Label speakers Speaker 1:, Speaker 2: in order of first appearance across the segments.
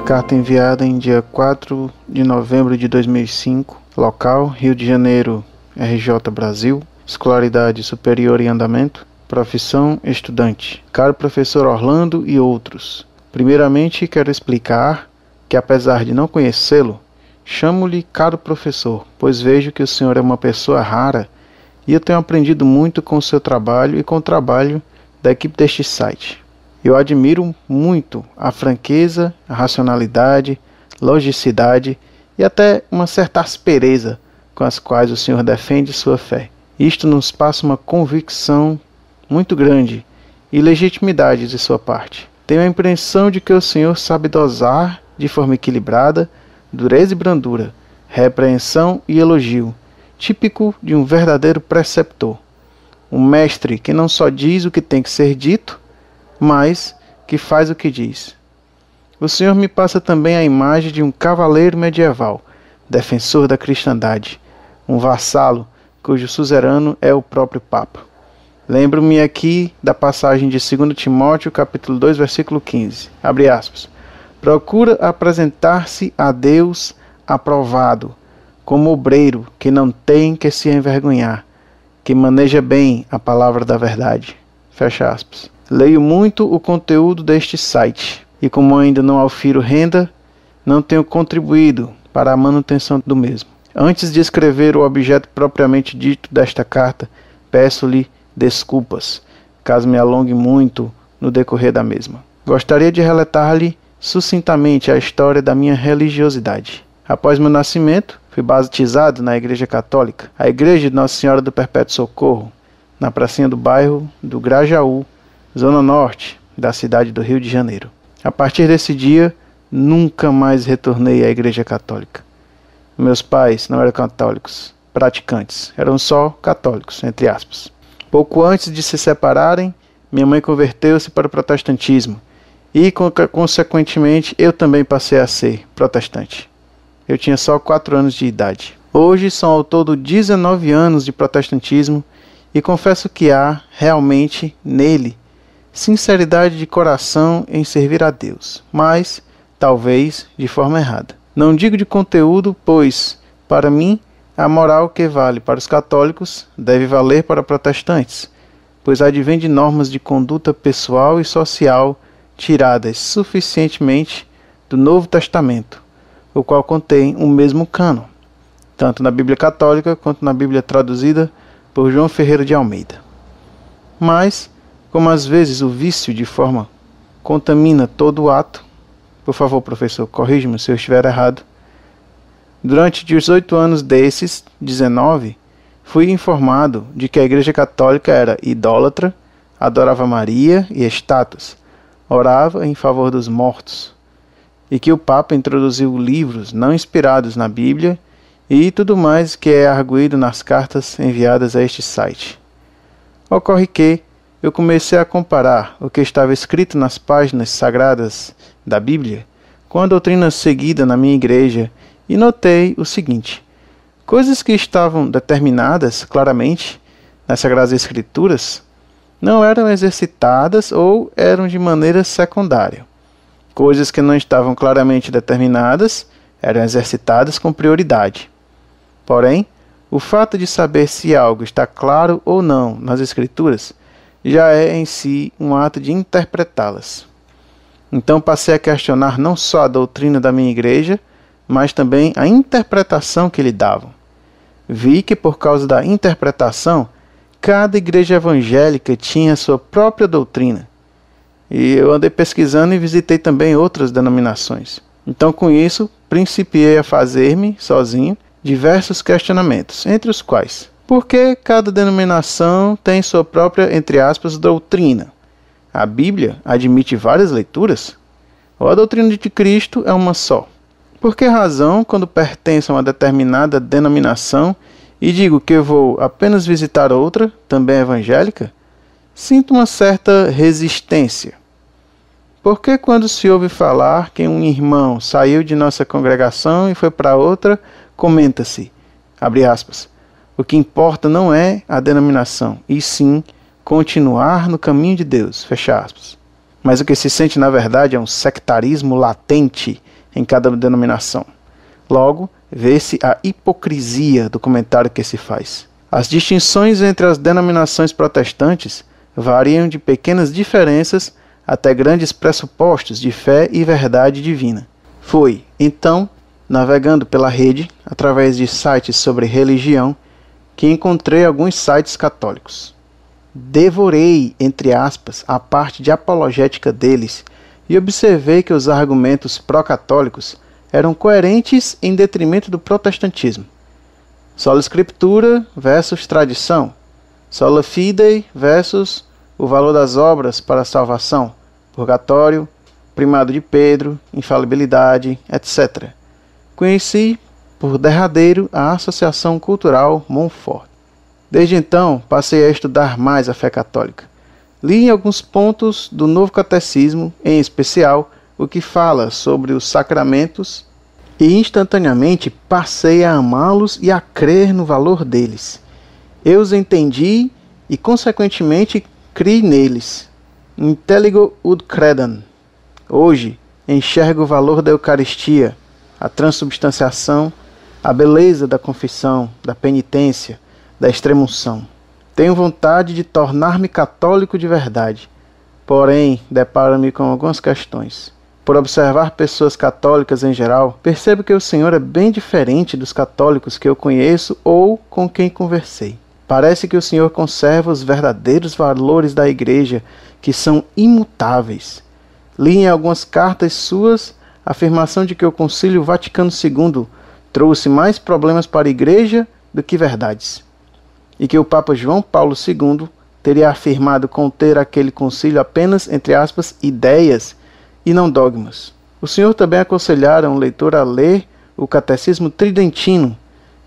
Speaker 1: Carta enviada em dia 4 de novembro de 2005. Local: Rio de Janeiro, RJ Brasil. Escolaridade superior em andamento. Profissão: estudante. Caro professor Orlando e outros. Primeiramente, quero explicar que, apesar de não conhecê-lo, chamo-lhe caro professor, pois vejo que o senhor é uma pessoa rara e eu tenho aprendido muito com o seu trabalho e com o trabalho da equipe deste site. Eu admiro muito a franqueza, a racionalidade, logicidade e até uma certa aspereza com as quais o senhor defende sua fé. Isto nos passa uma convicção muito grande e legitimidade de sua parte. Tenho a impressão de que o senhor sabe dosar de forma equilibrada dureza e brandura, repreensão e elogio, típico de um verdadeiro preceptor. Um mestre que não só diz o que tem que ser dito, mas que faz o que diz. O senhor me passa também a imagem de um cavaleiro medieval, defensor da cristandade, um vassalo cujo suzerano é o próprio Papa. Lembro-me aqui da passagem de 2 Timóteo, capítulo 2, versículo 15. Abre aspas. Procura apresentar-se a Deus aprovado, como obreiro que não tem que se envergonhar, que maneja bem a palavra da verdade. Fecha aspas. Leio muito o conteúdo deste site e, como ainda não aufiro renda, não tenho contribuído para a manutenção do mesmo. Antes de escrever o objeto propriamente dito desta carta, peço-lhe desculpas, caso me alongue muito no decorrer da mesma. Gostaria de relatar-lhe sucintamente a história da minha religiosidade. Após meu nascimento, fui batizado na Igreja Católica, a Igreja de Nossa Senhora do Perpétuo Socorro, na pracinha do bairro do Grajaú, zona norte da cidade do Rio de Janeiro. A partir desse dia, nunca mais retornei à Igreja Católica. Meus pais não eram católicos, praticantes, eram só católicos, entre aspas. Pouco antes de se separarem, minha mãe converteu-se para o protestantismo e, consequentemente, eu também passei a ser protestante. Eu tinha só 4 anos de idade. Hoje são ao todo 19 anos de protestantismo e confesso que há, realmente, nele, sinceridade de coração em servir a Deus, mas, talvez, de forma errada. Não digo de conteúdo, pois, para mim, a moral que vale para os católicos deve valer para protestantes, pois advém de normas de conduta pessoal e social tiradas suficientemente do Novo Testamento, o qual contém o mesmo cânon, tanto na Bíblia Católica quanto na Bíblia traduzida por João Ferreira de Almeida. Mas, como às vezes o vício de forma contamina todo o ato, por favor, professor, corrija-me se eu estiver errado, durante 18 anos desses 19, fui informado de que a Igreja Católica era idólatra, adorava Maria e estátuas, orava em favor dos mortos, e que o Papa introduziu livros não inspirados na Bíblia e tudo mais que é arguido nas cartas enviadas a este site. Ocorre que eu comecei a comparar o que estava escrito nas páginas sagradas da Bíblia com a doutrina seguida na minha igreja e notei o seguinte: coisas que estavam determinadas claramente nas Sagradas Escrituras não eram exercitadas ou eram de maneira secundária. Coisas que não estavam claramente determinadas eram exercitadas com prioridade. Porém, o fato de saber se algo está claro ou não nas Escrituras já é em si um ato de interpretá-las. Então passei a questionar não só a doutrina da minha igreja, mas também a interpretação que lhe davam. Vi que por causa da interpretação, cada igreja evangélica tinha sua própria doutrina. E eu andei pesquisando e visitei também outras denominações. Então, com isso, principiei a fazer-me, sozinho, diversos questionamentos, entre os quais: por que cada denominação tem sua própria, entre aspas, doutrina? A Bíblia admite várias leituras? Ou a doutrina de Cristo é uma só? Por que razão, quando pertenço a uma determinada denominação e digo que vou apenas visitar outra, também evangélica, sinto uma certa resistência? Por que quando se ouve falar que um irmão saiu de nossa congregação e foi para outra, comenta-se, abre aspas, o que importa não é a denominação, e sim continuar no caminho de Deus, fecha aspas. Mas o que se sente na verdade é um sectarismo latente em cada denominação. Logo, vê-se a hipocrisia do comentário que se faz. As distinções entre as denominações protestantes variam de pequenas diferenças até grandes pressupostos de fé e verdade divina. Foi, então, navegando pela rede, através de sites sobre religião, que encontrei alguns sites católicos. Devorei, entre aspas, a parte de apologética deles e observei que os argumentos pró-católicos eram coerentes em detrimento do protestantismo. Sola Scriptura versus tradição. Sola Fide versus o valor das obras para a salvação. Purgatório, primado de Pedro, infalibilidade, etc. Conheci, por derradeiro, a Associação Cultural Montfort. Desde então, passei a estudar mais a fé católica. Li em alguns pontos do Novo Catecismo, em especial, o que fala sobre os sacramentos, e instantaneamente passei a amá-los e a crer no valor deles. Eu os entendi e, consequentemente, criei neles. Intelligo ut credam. Hoje, enxergo o valor da Eucaristia, a transubstanciação, a beleza da confissão, da penitência, da extrema-unção. Tenho vontade de tornar-me católico de verdade, porém, deparo-me com algumas questões. Por observar pessoas católicas em geral, percebo que o Senhor é bem diferente dos católicos que eu conheço ou com quem conversei. Parece que o Senhor conserva os verdadeiros valores da Igreja, que são imutáveis. Li em algumas cartas suas a afirmação de que o Concílio Vaticano II trouxe mais problemas para a Igreja do que verdades, e que o Papa João Paulo II teria afirmado conter aquele concílio apenas, entre aspas, ideias e não dogmas. O Senhor também aconselhara um leitor a ler o Catecismo Tridentino,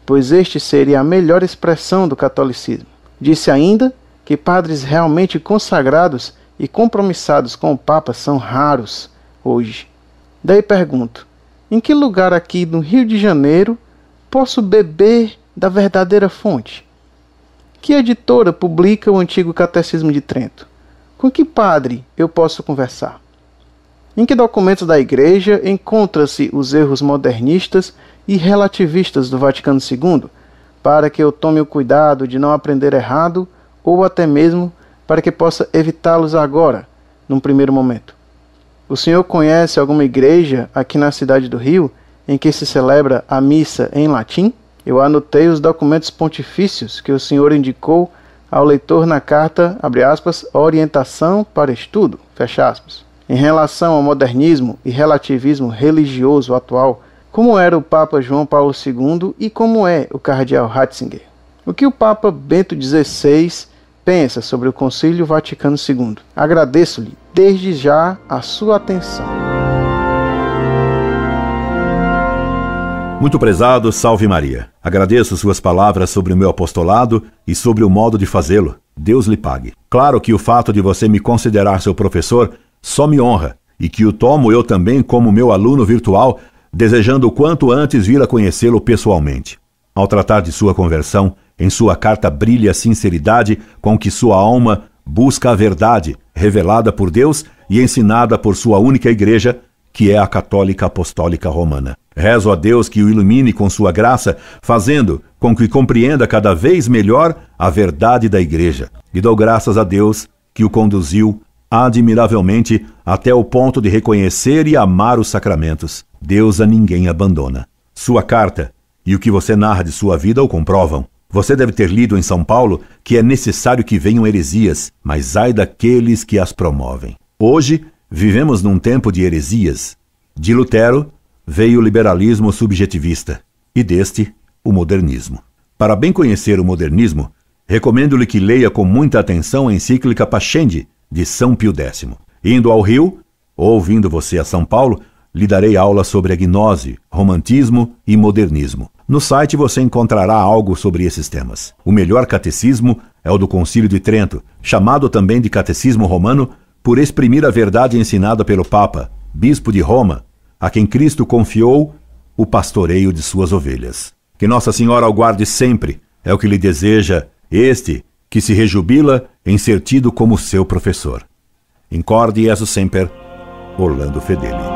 Speaker 1: pois este seria a melhor expressão do catolicismo. Disse ainda que padres realmente consagrados e compromissados com o Papa são raros hoje. Daí pergunto, em que lugar aqui no Rio de Janeiro posso beber da verdadeira fonte? Que editora publica o Antigo Catecismo de Trento? Com que padre eu posso conversar? Em que documentos da Igreja encontram-se os erros modernistas e relativistas do Vaticano II, para que eu tome o cuidado de não aprender errado ou até mesmo para que possa evitá-los agora, num primeiro momento? O senhor conhece alguma igreja aqui na cidade do Rio em que se celebra a missa em latim? Eu anotei os documentos pontifícios que o senhor indicou ao leitor na carta, abre aspas, orientação para estudo, fecha aspas. Em relação ao modernismo e relativismo religioso atual, como era o Papa João Paulo II e como é o cardeal Ratzinger? O que o Papa Bento XVI pensa sobre o Concílio Vaticano II? Agradeço-lhe desde já a sua atenção.
Speaker 2: Muito prezado, salve Maria. Agradeço suas palavras sobre o meu apostolado e sobre o modo de fazê-lo. Deus lhe pague. Claro que o fato de você me considerar seu professor só me honra, e que o tomo eu também como meu aluno virtual, desejando o quanto antes vir a conhecê-lo pessoalmente. Ao tratar de sua conversão, em sua carta brilha a sinceridade com que sua alma busca a verdade, revelada por Deus e ensinada por sua única igreja, que é a Católica Apostólica Romana. Rezo a Deus que o ilumine com sua graça, fazendo com que compreenda cada vez melhor a verdade da igreja. E dou graças a Deus que o conduziu admiravelmente até o ponto de reconhecer e amar os sacramentos. Deus a ninguém abandona. Sua carta e o que você narra de sua vida o comprovam. Você deve ter lido em São Paulo que é necessário que venham heresias, mas ai daqueles que as promovem. Hoje, vivemos num tempo de heresias. De Lutero veio o liberalismo subjetivista e deste, o modernismo. Para bem conhecer o modernismo, recomendo-lhe que leia com muita atenção a encíclica Pascendi, de São Pio X. Indo ao Rio, ou vindo você a São Paulo, lhe darei aula sobre a gnose, romantismo e modernismo. No site você encontrará algo sobre esses temas. O melhor catecismo é o do Concílio de Trento, chamado também de Catecismo Romano, por exprimir a verdade ensinada pelo Papa, Bispo de Roma, a quem Cristo confiou o pastoreio de suas ovelhas. Que Nossa Senhora o guarde sempre, é o que lhe deseja este, que se rejubila em ser tido como seu professor. Incorde Jesus Semper, Orlando Fedeli.